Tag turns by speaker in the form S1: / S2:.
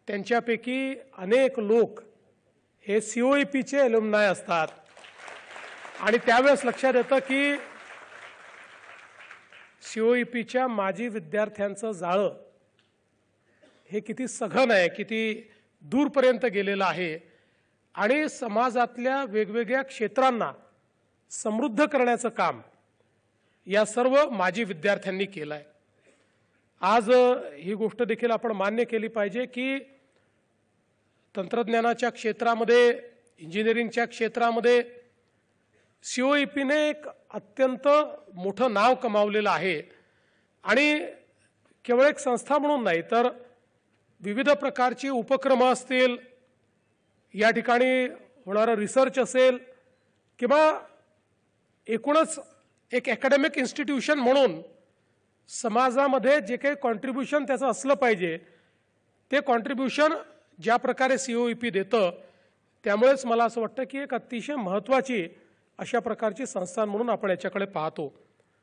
S1: त्यांच्यापैकी अनेक लोक हे सीओईपीचे एल्युमनाय असतात आणि त्यावेळेस लक्षात येतं की सीओईपीच्या माजी विद्यार्थ्यांचं जाळं हे किती सघन आहे, किती दूरपर्यंत गेलेलं आहे आणि समाजातल्या वेगवेगळ्या क्षेत्रांना समृद्ध करण्याचं काम या सर्व माजी विद्यार्थ्यांनी केलं आहे। आज ही गोष्ट देखील आपण मान्य केली पाहिजे की तंत्रज्ञानाच्या क्षेत्रामध्ये, इंजिनिअरिंगच्या क्षेत्रामध्ये सीओईपीने एक अत्यंत मोठं नाव कमावलेलं आहे आणि केवळ एक संस्था म्हणून नाही तर विविध प्रकारची उपक्रम असतील, या ठिकाणी होणारा रिसर्च असेल किंवा एकूणच एक अकॅडमिक इन्स्टिट्यूशन म्हणून समाजामध्ये जे काही कॉन्ट्रिब्युशन त्याचं असलं पाहिजे ते कॉन्ट्रिब्युशन ज्या प्रकारे सीओईपी देतं, त्यामुळेच मला असं वाटतं की एक अतिशय महत्त्वाची अशा प्रकारची संस्था म्हणून आपण याच्याकडे पाहतो।